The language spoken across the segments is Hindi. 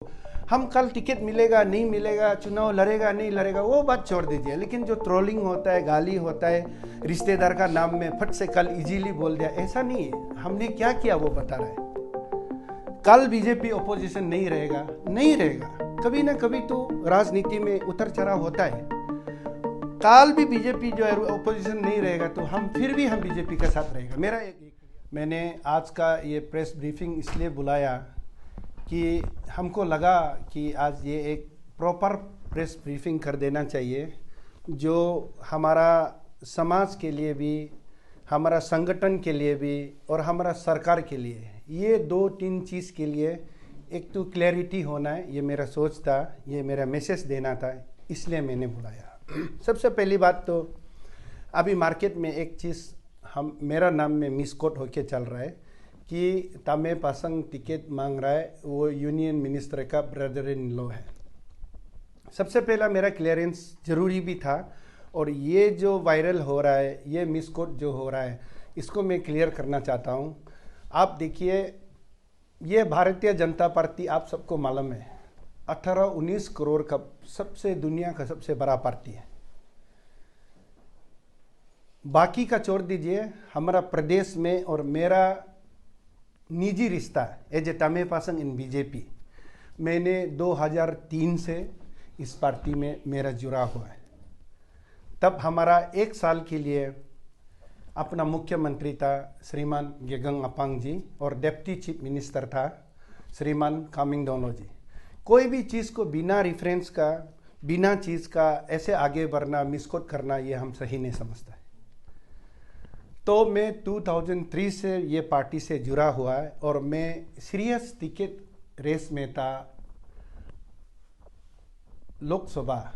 हम कल टिकट मिलेगा नहीं मिलेगा, चुनाव लड़ेगा नहीं लड़ेगा, वो बात छोड़ दीजिए। लेकिन जो ट्रोलिंग होता है, गाली होता है, रिश्तेदार का नाम में फट से कल इजीली बोल दिया, ऐसा नहीं है। हमने क्या किया वो बता रहा है। कल बीजेपी ओपोजिशन नहीं रहेगा, नहीं रहेगा, कभी ना कभी तो राजनीति में उतर चढ़ाव होता है। कल भी बीजेपी जो है ओपोजिशन नहीं रहेगा तो हम बीजेपी के साथ रहेगा। मैंने आज का ये प्रेस ब्रीफिंग इसलिए बुलाया कि हमको लगा कि आज ये एक प्रॉपर प्रेस ब्रीफिंग कर देना चाहिए, जो हमारा समाज के लिए भी, हमारा संगठन के लिए भी और हमारा सरकार के लिए, ये 2-3 चीज़ के लिए एक तो क्लैरिटी होना है। ये मेरा सोच था, ये मेरा मैसेज देना था, इसलिए मैंने बुलाया। सबसे पहली बात तो अभी मार्केट में एक चीज़ मेरा नाम में मिसकोट होके चल रहा है कि तामे पासंग टिकट मांग रहा है, वो यूनियन मिनिस्टर का ब्रदर इन लॉ है। सबसे पहला मेरा क्लियरेंस ज़रूरी भी था, और ये जो वायरल हो रहा है, ये मिसकोट जो हो रहा है, इसको मैं क्लियर करना चाहता हूँ। आप देखिए, ये भारतीय जनता पार्टी आप सबको मालूम है 18-19 करोड़ का दुनिया का सबसे बड़ा पार्टी है। बाकी का छोड़ दीजिए, हमारा प्रदेश में और मेरा निजी रिश्ता एज ए तामे पासंग इन बीजेपी, मैंने 2003 से इस पार्टी में मेरा जुड़ा हुआ है। तब हमारा 1 साल के लिए अपना मुख्यमंत्री था श्रीमान गेगंग अपांग जी, और डिप्टी चीफ मिनिस्टर था श्रीमान कामिंग दोनो जी। कोई भी चीज़ को बिना रेफरेंस का, बिना चीज़ का ऐसे आगे बढ़ना, मिसकोट करना, ये हम सही नहीं समझता है। तो मैं 2003 से ये पार्टी से जुड़ा हुआ है, और मैं सीरियस टिकट रेस में था। लोकसभा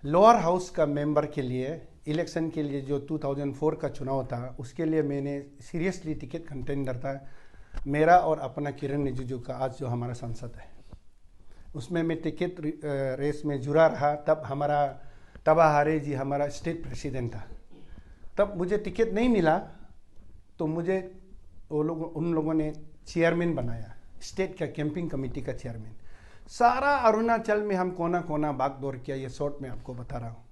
लोअर हाउस का मेंबर के लिए इलेक्शन के लिए जो 2004 का चुनाव था, उसके लिए मैंने सीरियसली टिकट कंटेंडर था, मेरा और अपना किरण रिजिजू का, आज जो हमारा सांसद है, उसमें मैं टिकट रेस में जुड़ा रहा। तब हमारा तबा हारे जी हमारा स्टेट प्रेसिडेंट था। तब मुझे टिकट नहीं मिला तो मुझे उन लोगों ने चेयरमैन बनाया, स्टेट का कैंपिंग कमेटी का चेयरमैन। सारा अरुणाचल में हम कोना कोना भाग दौड़ किया, ये शॉर्ट में आपको बता रहा हूँ।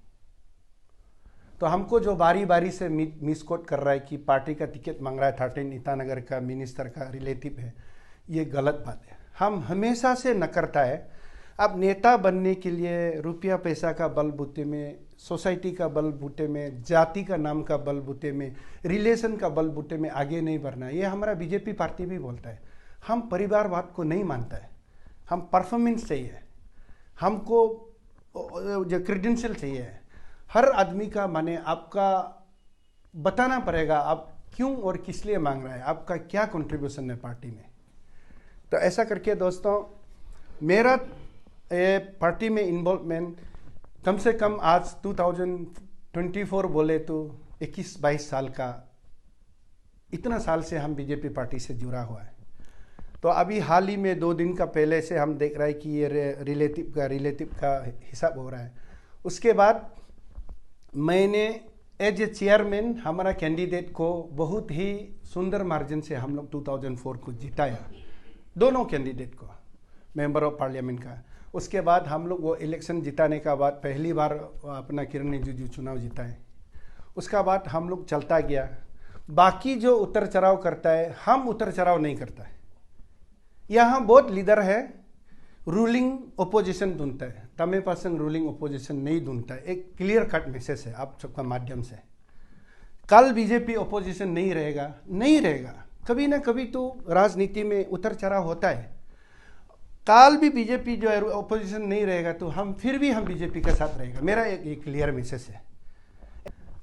तो हमको जो बारी बारी से मिसकोट कर रहा है कि पार्टी का टिकट मांग रहा है 13 ईटानगर का मिनिस्टर का रिलेटिव है, ये गलत बात है। हम हमेशा से न करता है। अब नेता बनने के लिए रुपया पैसा का बलबूते में, सोसाइटी का बलबूते में, जाति का नाम का बलबूते में, रिलेशन का बलबूते में आगे नहीं बढ़ना है। ये हमारा बीजेपी पार्टी भी बोलता है। हम परिवारवाद को नहीं मानता है, हम परफॉर्मेंस चाहिए, हमको जो क्रेडेंशियल चाहिए। हर आदमी का माने आपका बताना पड़ेगा आप क्यों और किस लिए मांग रहा है, आपका क्या कंट्रीब्यूशन है पार्टी में। तो ऐसा करके दोस्तों, मेरा पार्टी में इन्वॉल्वमेंट कम से कम आज 2024 बोले तो 21-22 साल का, इतना साल से हम बीजेपी पार्टी से जुड़ा हुआ है। तो अभी हाल ही में 2 दिन का पहले से हम देख रहे हैं कि ये रिलेटिव का हिसाब हो रहा है। उसके बाद मैंने एज ए चेयरमैन हमारा कैंडिडेट को बहुत ही सुंदर मार्जिन से हम लोग 2004 को जिताया, दोनों कैंडिडेट को, मेंबर ऑफ पार्लियामेंट का। उसके बाद हम लोग वो इलेक्शन जिताने का बाद पहली बार अपना किरण रिजिजू चुनाव जिताए। उसका बाद हम लोग चलता गया। बाकी जो उतर चढ़ाव करता है, हम उतर चढ़ाव नहीं करता है। यहाँ बहुत लीडर है, रूलिंग ओपोजिशन ढूंढता है, तामे पासंग रूलिंग ओपोजिशन नहीं ढूंढता है। एक क्लियर कट मैसेज है आप सबका माध्यम से। कल बीजेपी ओपोजिशन नहीं रहेगा, नहीं रहेगा, कभी ना कभी तो राजनीति में उतर चढ़ाव होता है। कल भी बीजेपी जो है ओपोजिशन नहीं रहेगा तो हम बीजेपी के साथ रहेगा। मेरा एक क्लियर मैसेज है।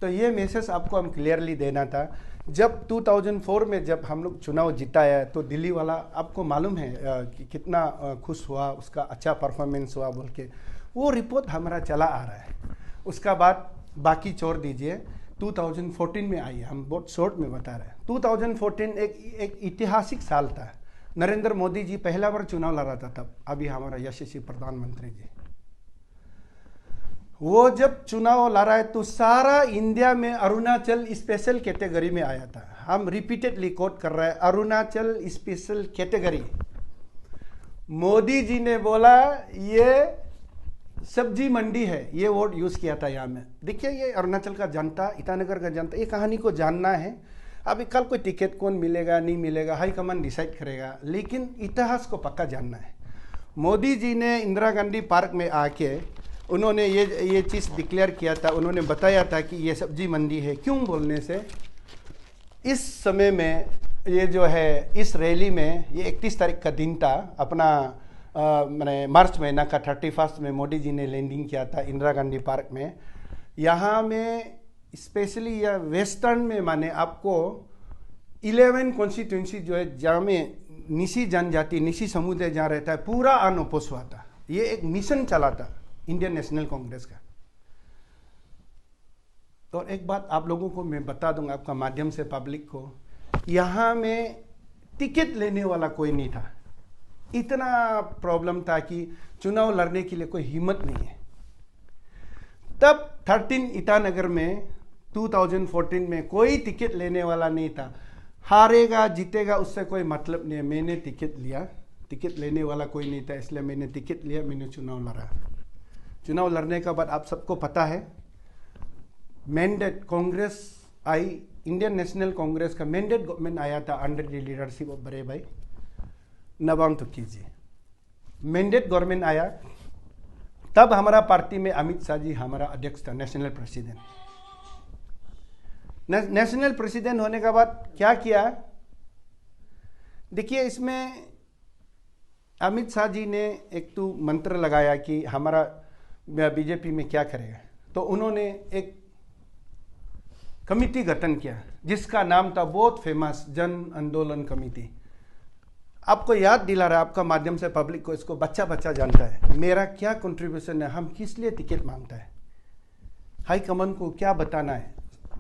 तो ये मैसेज आपको हम क्लियरली देना था। जब 2004 में जब हम लोग चुनाव जिताया तो दिल्ली वाला आपको मालूम है कि कितना खुश हुआ, उसका अच्छा परफॉर्मेंस हुआ बोल के, वो रिपोर्ट हमारा चला आ रहा है। उसका बाद बाकी छोड़ दीजिए, 2014 में आई, हम बहुत शॉर्ट में बता रहे हैं। 2014 एक ऐतिहासिक साल था। नरेंद्र मोदी जी पहला बार चुनाव लड़ा था तब, अभी हमारा यशस्वी प्रधानमंत्री जी, वो जब चुनाव लड़ा है तो सारा इंडिया में अरुणाचल स्पेशल कैटेगरी में आया था। हम रिपीटेडली कोट कर रहे हैं, अरुणाचल स्पेशल कैटेगरी। मोदी जी ने बोला ये सब्जी मंडी है, ये वर्ड यूज किया था यहाँ में। देखिए ये अरुणाचल का जनता, ईटानगर का जनता, ये कहानी को जानना है। अभी कल कोई टिकट कौन मिलेगा नहीं मिलेगा हाईकमान डिसाइड करेगा, लेकिन इतिहास को पक्का जानना है। मोदी जी ने इंदिरा गांधी पार्क में आके उन्होंने ये चीज़ डिक्लेयर किया था, उन्होंने बताया था कि ये सब्जी मंडी है। क्यों बोलने से इस समय में ये जो है इस रैली में ये 31 तारीख का दिन था, अपना मैंने मार्च महीना का 31 में मोदी जी ने लैंडिंग किया था इंदिरा गांधी पार्क में। यहाँ में स्पेशली या वेस्टर्न में माने आपको 11 कॉन्स्टिट्यूंसी जो है जहाँ में निसी जनजाति, निसी समुदाय जहाँ रहता है, पूरा अनओपोज हुआ था। ये एक मिशन चला था इंडियन नेशनल कांग्रेस का। तो एक बात आप लोगों को मैं बता दूंगा आपका माध्यम से पब्लिक को, यहाँ में टिकट लेने वाला कोई नहीं था। इतना प्रॉब्लम था कि चुनाव लड़ने के लिए कोई हिम्मत नहीं है। तब 13 ईटानगर में 2014 में कोई टिकट लेने वाला नहीं था। हारेगा जीतेगा उससे कोई मतलब नहीं है। मैंने टिकट लिया, टिकट लेने वाला कोई नहीं था, इसलिए मैंने टिकट लिया, मैंने चुनाव लड़ा। चुनाव लड़ने के बाद आप सबको पता है मैंडेट कांग्रेस आई, इंडियन नेशनल कांग्रेस का मैंडेट गवर्नमेंट आया था अंडर द लीडरशिप ऑफ बड़े भाई नबांग तुकी जी। मैंडेट गवर्नमेंट आया, तब हमारा पार्टी में अमित शाह जी हमारा अध्यक्ष था, नेशनल प्रेसिडेंट। नेशनल प्रेसिडेंट होने के बाद क्या किया, देखिए इसमें अमित शाह जी ने एक तो मंत्र लगाया कि हमारा बीजेपी में क्या करेगा। तो उन्होंने एक कमिटी गठन किया जिसका नाम था बहुत फेमस जन आंदोलन कमेटी। आपको याद दिला रहा, आपका माध्यम से पब्लिक को इसको बच्चा बच्चा जानता है मेरा क्या कंट्रीब्यूशन है, हम किस लिए टिकट मांगता है, हाई कमान को क्या बताना है,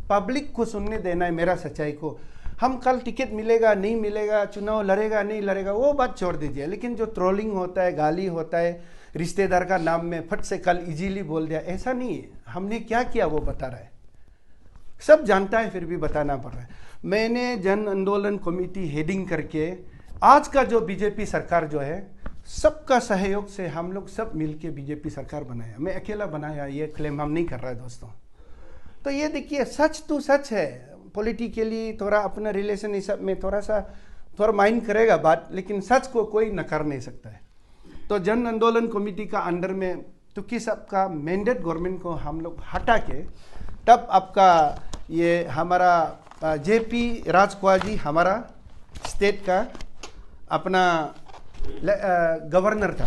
पब्लिक को सुनने देना है मेरा सच्चाई को। हम कल टिकट मिलेगा नहीं मिलेगा, चुनाव लड़ेगा नहीं लड़ेगा, वो बात छोड़ दीजिए। लेकिन जो ट्रोलिंग होता है, गाली होता है, रिश्तेदार का नाम में फट से कल इजीली बोल दिया, ऐसा नहीं है। हमने क्या किया वो बता रहा है, सब जानता है, फिर भी बताना पड़ रहा है। मैंने जन आंदोलन कमेटी हेडिंग करके आज का जो बीजेपी सरकार जो है, सबका सहयोग से हम लोग सब मिलके बीजेपी सरकार बनाया। मैं अकेला बनाया ये क्लेम हम नहीं कर रहा है दोस्तों। तो ये देखिए सच तो सच है, पॉलिटिकली थोड़ा अपना रिलेशन इस सब में थोड़ा माइंड करेगा बात, लेकिन सच को कोई नकार नहीं सकता है। तो जन आंदोलन कमेटी का अंडर में तुकी सब का मैंडेट गवर्नमेंट को हम लोग हटा के, तब आपका ये हमारा जेपी राजकुआ जी हमारा स्टेट का अपना गवर्नर था।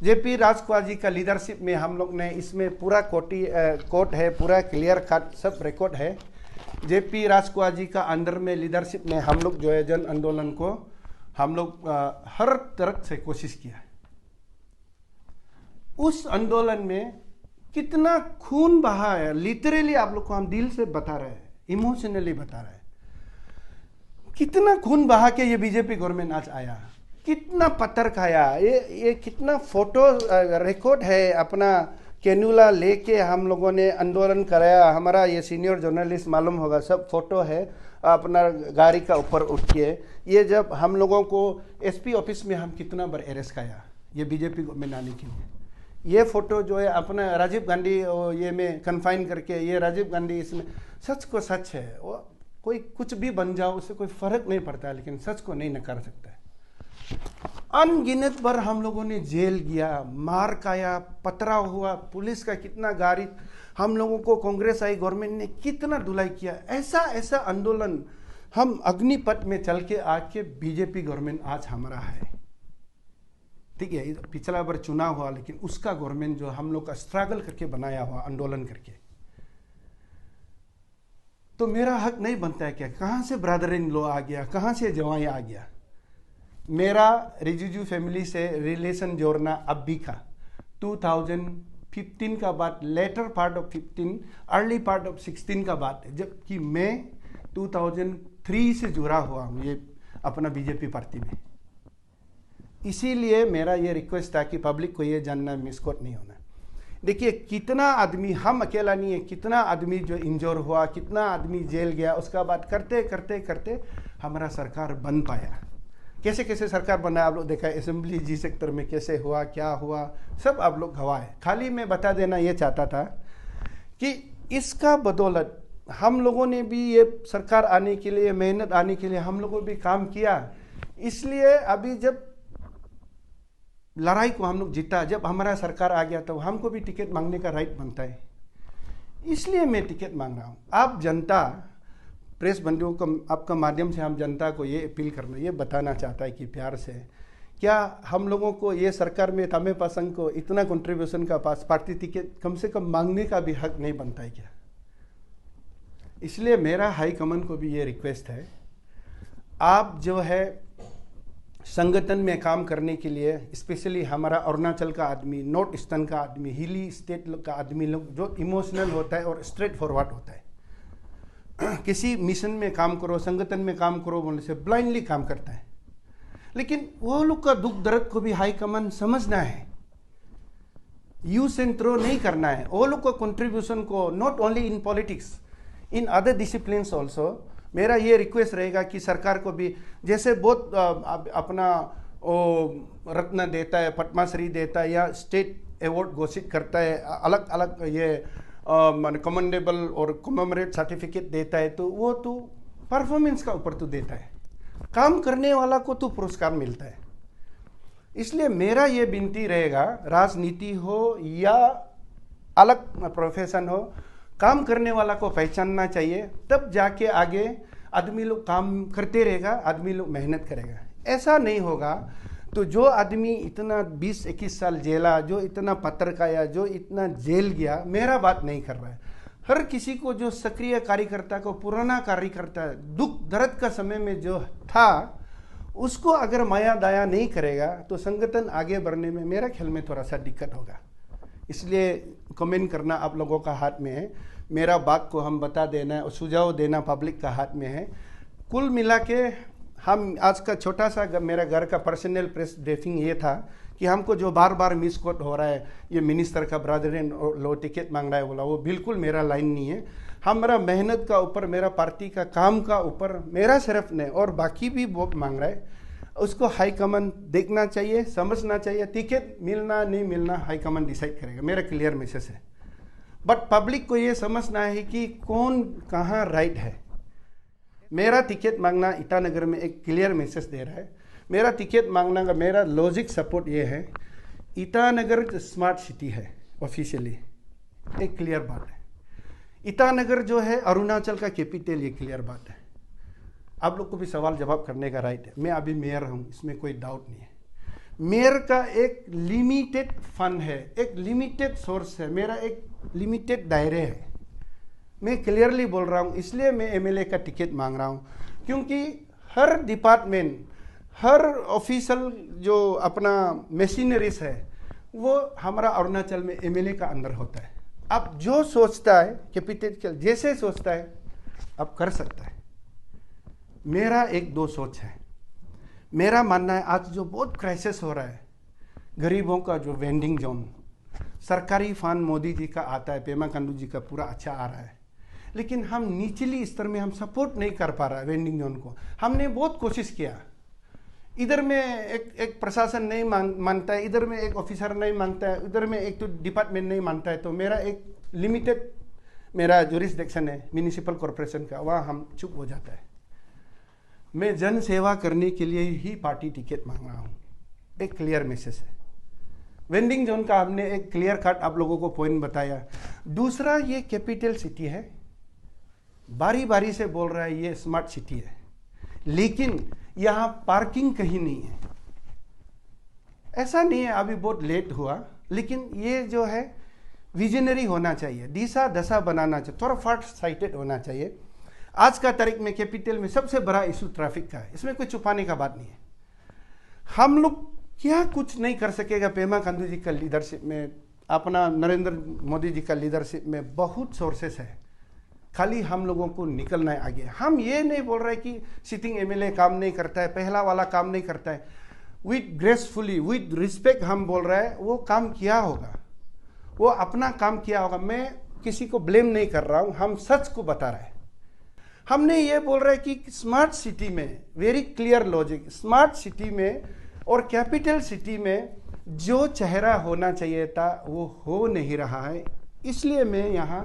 जेपी राजकुआ जी का लीडरशिप में हम लोग ने इसमें पूरा कोर्ट है, पूरा क्लियर कट सब रिकॉर्ड है। जेपी राजकुआ जी का अंडर में लीडरशिप में हम लोग जो है जन आंदोलन को हम लोग हर तरह से कोशिश किया। उस आंदोलन में कितना खून बहा है, लिटरली आप लोग को हम दिल से बता रहे हैं, इमोशनली बता रहे हैं, कितना खून बहा के ये बीजेपी गवर्नमेंट आज आया, कितना पत्थर खाया, ये कितना फोटो रिकॉर्ड है। अपना कैनुला लेके हम लोगों ने आंदोलन कराया, हमारा ये सीनियर जर्नलिस्ट मालूम होगा, सब फोटो है अपना गाड़ी का ऊपर उठ के। ये जब हम लोगों को एसपी ऑफिस में हम कितना बार अरेस्ट किया ये बीजेपी गवर्नमेंट आने के लिए। ये फोटो जो है अपना राजीव गांधी ये में कन्फाइन करके, ये राजीव गांधी इसमें सच को सच है, वो कोई कुछ भी बन जाओ उससे कोई फर्क नहीं पड़ता, लेकिन सच को नहीं नकार सकता है। अनगिनत बार हम लोगों ने जेल गया, मार खाया, पथराव हुआ, पुलिस का कितना गाड़ी, हम लोगों को कांग्रेस आई गवर्नमेंट ने कितना धुलाई किया। ऐसा ऐसा आंदोलन हम अग्निपथ में चल के आके बीजेपी गवर्नमेंट आज हमारा है। ठीक है, पिछला बार चुनाव हुआ, लेकिन उसका गवर्नमेंट जो हम लोग का स्ट्रगल करके बनाया हुआ, आंदोलन करके। तो मेरा हक नहीं बनता है क्या? कहां से ब्रदर इन लॉ आ गया, कहां से जवाई आ गया? मेरा रिजिजू फैमिली से रिलेशन जोड़ना अब भी का 2015 का बात, latter part of 15 early part of 16 का बात है, जबकि मैं 2003 से जुड़ा हुआ हूँ ये अपना बीजेपी पार्टी में। इसीलिए मेरा ये रिक्वेस्ट था कि पब्लिक को ये जानना मिसकोट नहीं होना। देखिए कितना आदमी, हम अकेला नहीं है, कितना आदमी जो इंजोर हुआ, कितना आदमी जेल गया, उसका बात करते करते करते हमारा सरकार बन पाया। कैसे कैसे सरकार बना आप लोग देखा, असेंबली जी सेक्टर में कैसे हुआ, क्या हुआ, सब आप लोग गवाह है। खाली मैं बता देना ये चाहता था कि इसका बदौलत हम लोगों ने भी ये सरकार आने के लिए, मेहनत आने के लिए हम लोगों ने भी काम किया। इसलिए अभी जब लड़ाई को हम लोग जीता, जब हमारा सरकार आ गया तो हमको भी टिकट मांगने का राइट बनता है। इसलिए मैं टिकट मांग रहा हूँ। आप जनता, प्रेस बंधुओं को आपका माध्यम से हम जनता को ये अपील करना, ये बताना चाहता है कि प्यार से क्या हम लोगों को ये सरकार में तमे पसंद को इतना कंट्रीब्यूशन का पास पार्टी टिकट कम से कम मांगने का भी हक नहीं बनता है क्या? इसलिए मेरा हाई कमान को भी ये रिक्वेस्ट है, आप जो है संगठन में काम करने के लिए, स्पेशली हमारा अरुणाचल का आदमी, नॉर्थ ईस्टर्न का आदमी, हिली स्टेट का आदमी लोग जो इमोशनल होता है और स्ट्रेट फॉरवर्ड होता है, किसी मिशन में काम करो, संगठन में काम करो बोलने से ब्लाइंडली काम करता है। लेकिन वो लोग का दुख दर्द को भी हाई कमान समझना है, यूज एंड थ्रो नहीं करना है। वो लोग का कंट्रीब्यूशन को not only in politics, in other disciplines also मेरा ये रिक्वेस्ट रहेगा कि सरकार को भी, जैसे बहुत अपना वो रत्न देता है, पद्मश्री देता है या स्टेट अवार्ड घोषित करता है, अलग अलग ये कमेंडेबल और कमेमोरेट सर्टिफिकेट देता है, तो वो तो परफॉर्मेंस का ऊपर तो देता है, काम करने वाला को तो पुरस्कार मिलता है। इसलिए मेरा ये विनती रहेगा, राजनीति हो या अलग प्रोफेशन हो, काम करने वाला को पहचानना चाहिए, तब जाके आगे आदमी लोग काम करते रहेगा, आदमी लोग मेहनत करेगा। ऐसा नहीं होगा तो जो आदमी इतना 20-21 साल जेला, जो इतना पत्र खाया, जो इतना जेल गया, मेरा बात नहीं कर रहा है। हर किसी को जो सक्रिय कार्यकर्ता को, पुराना कार्यकर्ता दुख दर्द का समय में जो था, उसको अगर माया दया नहीं करेगा तो संगठन आगे बढ़ने में मेरा ख्याल में थोड़ा सा दिक्कत होगा। इसलिए कमेंट करना आप लोगों का हाथ में है, मेरा बात को हम बता देना और सुझाव देना पब्लिक का हाथ में है। कुल मिला के हम आज का छोटा सा मेरा घर का पर्सनल प्रेस ब्रीफिंग ये था कि हमको जो बार बार मिस कोट हो रहा है, ये मिनिस्टर का ब्रदर इन लो टिकट मांग रहा है बोला, वो बिल्कुल मेरा लाइन नहीं है। हमारा मेहनत का ऊपर, मेरा पार्टी का काम का ऊपर, मेरा सिर्फ नहीं और बाकी भी बहुत मांग रहा है, उसको हाई कमान देखना चाहिए, समझना चाहिए। टिकट मिलना नहीं मिलना हाई कमान डिसाइड करेगा, मेरा क्लियर मैसेज है। बट पब्लिक को ये समझना है कि कौन कहाँ राइट है। मेरा टिकट मांगना ईटानगर में एक क्लियर मैसेज दे रहा है। मेरा टिकट मांगना का मेरा लॉजिक सपोर्ट ये है, ईटानगर स्मार्ट सिटी है ऑफिशियली, एक क्लियर बात है। ईटानगर जो है अरुणाचल का कैपिटल, ये क्लियर बात है। आप लोग को भी सवाल जवाब करने का राइट है। मैं अभी मेयर हूँ, इसमें कोई डाउट नहीं है। मेयर का एक लिमिटेड फंड है, एक लिमिटेड सोर्स है, मेरा एक लिमिटेड दायरे है। मैं क्लियरली बोल रहा हूँ, इसलिए मैं एमएलए का टिकट मांग रहा हूँ, क्योंकि हर डिपार्टमेंट, हर ऑफिशियल जो अपना मशीनरीज है, वो हमारा अरुणाचल में एमएलए का अंदर होता है। अब जो सोचता है कैपिटल जैसे सोचता है अब कर सकता है। मेरा एक दो सोच है, मेरा मानना है आज जो बहुत क्राइसिस हो रहा है, गरीबों का जो वेंडिंग जोन, सरकारी फंड मोदी जी का आता है, पेमा खांडू जी का पूरा अच्छा आ रहा है, लेकिन हम निचली स्तर में हम सपोर्ट नहीं कर पा रहा है वेंडिंग जोन को। हमने बहुत कोशिश किया, इधर में एक प्रशासन नहीं मानता है, इधर में एक ऑफिसर नहीं मांगता है, इधर में एक तो डिपार्टमेंट नहीं मानता है, तो मेरा एक लिमिटेड मेरा जुरिस्डिक्शन है म्यूनिसिपल कॉरपोरेशन का, वहाँ हम चुप हो जाता है। मैं जन सेवा करने के लिए ही पार्टी टिकट मांग रहा हूँ, एक क्लियर मैसेज है। वेंडिंग जोन का हमने एक क्लियर कट आप लोगों को पॉइंट बताया। दूसरा, ये कैपिटल सिटी है, बारी बारी से बोल रहा है ये स्मार्ट सिटी है, लेकिन यहाँ पार्किंग कहीं नहीं है। ऐसा नहीं है अभी बहुत लेट हुआ, लेकिन ये जो है विजनरी होना चाहिए, दिशा दशा बनाना चाहिए, थोड़ा फास्ट साइटेड होना चाहिए। आज का तारीख में कैपिटल में सबसे बड़ा इशू ट्रैफिक का है, इसमें कोई छुपाने का बात नहीं है। हम लोग क्या कुछ नहीं कर सकेगा। पेमा खांडू जी का लीडरशिप में, अपना नरेंद्र मोदी जी का लीडरशिप में बहुत सोर्सेस है, खाली हम लोगों को निकलना है आगे। हम ये नहीं बोल रहे कि सिटिंग एमएलए काम नहीं करता है, पहला वाला काम नहीं करता है। विद ग्रेसफुली, विद रिस्पेक्ट हम बोल रहे हैं, वो काम किया होगा, वो अपना काम किया होगा। मैं किसी को ब्लेम नहीं कर रहा हूँ, हम सच को बता रहे हैं। हमने ये बोल रहे हैं कि स्मार्ट सिटी में, very clear logic, smart city में और कैपिटल सिटी में जो चेहरा होना चाहिए था वो हो नहीं रहा है। इसलिए मैं यहाँ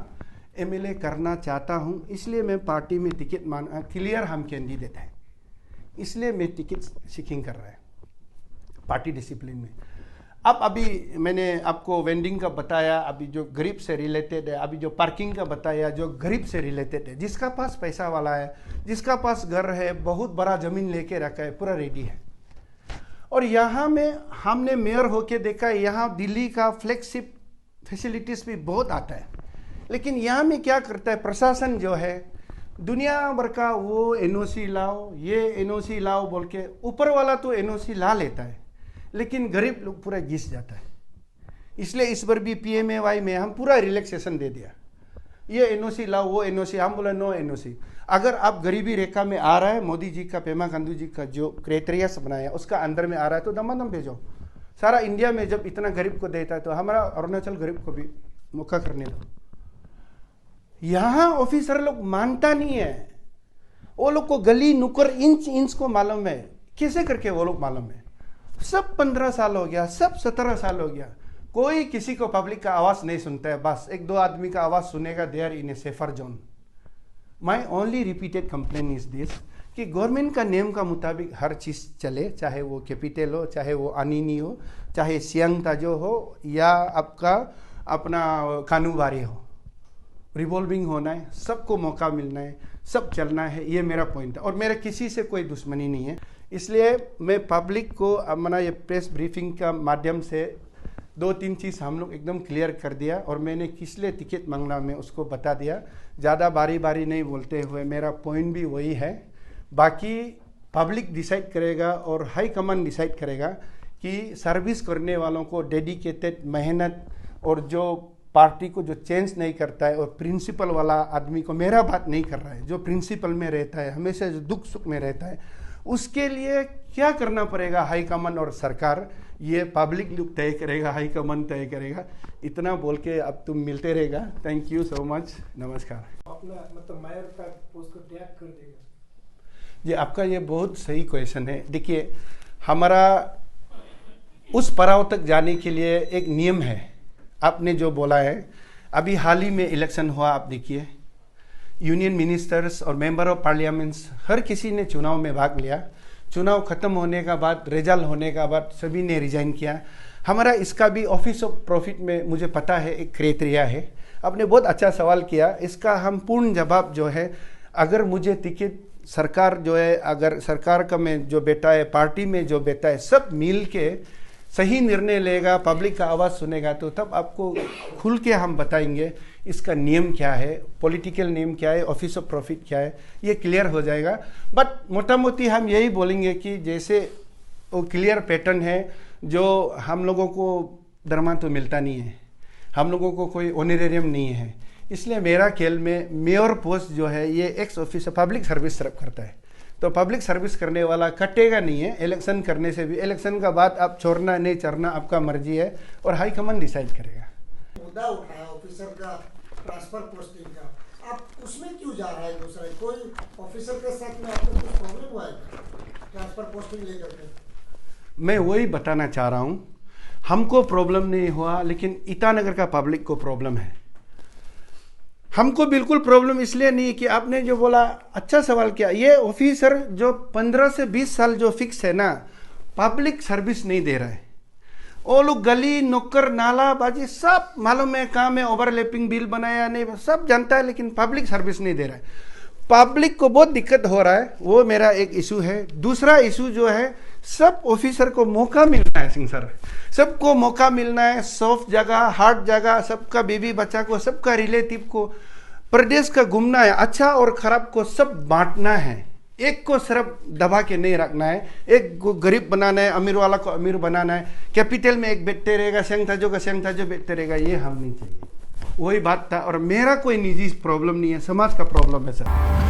एमएलए करना चाहता हूँ, इसलिए मैं पार्टी में टिकट मांगा, क्लियर हम कैंडिडेट हैं, इसलिए मैं टिकट सीकिंग कर रहा है पार्टी डिसिप्लिन में। अब अभी मैंने आपको वेंडिंग का बताया, अभी जो गरीब से रिलेटेड है, अभी जो पार्किंग का बताया जो गरीब से रिलेटेड है, जिसका पास पैसा वाला है, जिसका पास घर है, बहुत बड़ा ज़मीन लेके रखा है, पूरा रेडी है। और यहाँ में हमने मेयर होके देखा है, यहाँ दिल्ली का फ्लैगशिप फैसिलिटीज़ भी बहुत आता है, लेकिन यहाँ में क्या करता है प्रशासन जो है, दुनिया भर का वो एनओसी लाओ, ये एनओसी लाओ बोल के, ऊपर वाला तो एनओसी ला लेता है लेकिन गरीब लोग पूरा घिस जाता है। इसलिए इस बार भी PMAY में हम पूरा रिलैक्सेशन दे दिया, ये एनओसी लाओ, वो एनओसी, हम बोला नो एनओसी। अगर आप गरीबी रेखा में आ रहा है, मोदी जी का, पेमा खांडू जी का जो क्राइटेरिया बनाया उसका अंदर में आ रहा है तो दमादम भेजो। सारा इंडिया में जब इतना गरीब को देता है तो हमारा अरुणाचल गरीब को भी मौका करने दो। यहाँ ऑफिसर लोग मानता नहीं है, वो लोग को गली नुक्कड़ इंच इंच को मालूम है, कैसे करके वो लोग मालूम है। सब 15 साल हो गया, सब 17 साल हो गया, कोई किसी को पब्लिक का आवाज़ नहीं सुनता है। बस एक दो आदमी का आवाज़ सुनेगा, they are in a safer zone. My only repeated complain is this कि गवर्नमेंट का नियम का मुताबिक हर चीज़ चले, चाहे वो कैपिटल हो, चाहे वो अनिनी हो, चाहे सियांग ताजो हो या आपका अपना कानूबारी हो, रिवॉल्विंग होना है, सबको मौका मिलना है, सब चलना है, ये मेरा पॉइंट है। और मेरा किसी से कोई दुश्मनी नहीं है, इसलिए मैं पब्लिक को अपना ये प्रेस ब्रीफिंग का माध्यम से 2-3 चीज़ हम लोग एकदम क्लियर कर दिया और मैंने किस लिए टिकट मांगना मैं उसको बता दिया। ज़्यादा बारी बारी नहीं बोलते हुए मेरा पॉइंट भी वही है, बाकी पब्लिक डिसाइड करेगा और हाई कमांड डिसाइड करेगा कि सर्विस करने वालों को डेडिकेटेड मेहनत और जो पार्टी को जो चेंज नहीं करता है और प्रिंसिपल वाला आदमी को, मेरा बात नहीं कर रहा है, जो प्रिंसिपल में रहता है, हमेशा जो दुख सुख में रहता है, उसके लिए क्या करना पड़ेगा हाई कमान और सरकार, ये पब्लिक लोग तय करेगा, हाई कमान तय करेगा। इतना बोल के अब तुम मिलते रहेगा। थैंक यू सो मच, नमस्कार। अपना मतलब मेयर का पोस्ट को त्याग कर देगा जी? आपका ये बहुत सही क्वेश्चन है। देखिए, हमारा उस पड़ाव तक जाने के लिए एक नियम है, आपने जो बोला है। अभी हाल ही में इलेक्शन हुआ, आप देखिए, यूनियन मिनिस्टर्स और मेंबर ऑफ पार्लियामेंट्स हर किसी ने चुनाव में भाग लिया। चुनाव खत्म होने का बाद, रिजल्ट होने का बाद सभी ने रिजाइन किया। हमारा इसका भी ऑफिस ऑफ प्रॉफिट में मुझे पता है एक क्राइटेरिया है। आपने बहुत अच्छा सवाल किया, इसका हम पूर्ण जवाब जो है, अगर मुझे टिकट सरकार जो है, अगर सरकार का में जो बेटा है, पार्टी में जो बेटा है, सब मिल के सही निर्णय लेगा, पब्लिक का आवाज़ सुनेगा, तो तब आपको खुल के हम बताएंगे इसका नियम क्या है, पॉलिटिकल नियम क्या है, ऑफिस ऑफ प्रॉफिट क्या है, ये क्लियर हो जाएगा। बट मोटा मोटी हम यही बोलेंगे कि जैसे वो क्लियर पैटर्न है, जो हम लोगों को दरमा तो मिलता नहीं है, हम लोगों को कोई ऑनरेरियम नहीं है, इसलिए मेरा ख्याल में मेयर पोस्ट जो है ये एक्स ऑफिस पब्लिक सर्विस सर्व करता है। तो पब्लिक सर्विस करने वाला कटेगा नहीं है इलेक्शन करने से भी। इलेक्शन का बाद आप छोड़ना नहीं चढ़ना आपका मर्जी है और हाई कमान डिसाइड करेगा। मुद्दा उठाया ऑफिसर का ट्रांसफर पोस्टिंग का, आप उसमें क्यों जा रहा है दूसरा? कोई ऑफिसर के साथ में आपको कुछ प्रॉब्लम हुआ है ट्रांसफर पोस्टिंग लेकर के? मैं वही बताना चाह रहा हूँ, हमको प्रॉब्लम नहीं हुआ, लेकिन ईटानगर का पब्लिक को प्रॉब्लम है। हमको बिल्कुल प्रॉब्लम इसलिए नहीं कि आपने जो बोला, अच्छा सवाल किया। ये ऑफिसर जो 15 से 20 साल जो फिक्स है ना, पब्लिक सर्विस नहीं दे रहा है। वो लोग गली नुक्कड़ नाला बाजी सब मालूम है, काम है, ओवरलैपिंग बिल बनाया नहीं, सब जानता है, लेकिन पब्लिक सर्विस नहीं दे रहा है। पब्लिक को बहुत दिक्कत हो रहा है, वो मेरा एक इशू है। दूसरा इशू जो है, सब ऑफिसर को मौका मिलना है सिंह सर, सबको मौका मिलना है, सॉफ्ट जगह, हार्ड जगह, सबका बीवी बच्चा को, सबका रिलेटिव को प्रदेश का घूमना है, अच्छा और खराब को सब बांटना है, एक को सिर्फ दबा के नहीं रखना है, एक को गरीब बनाना है, अमीर वाला को अमीर बनाना है, कैपिटल में एक बैठते रहेगा, सियांग ताजो का सियांग ताजो बैठते रहेगा, ये हम नहीं चाहिए। वही बात था, और मेरा कोई निजी प्रॉब्लम नहीं है, समाज का प्रॉब्लम है सर।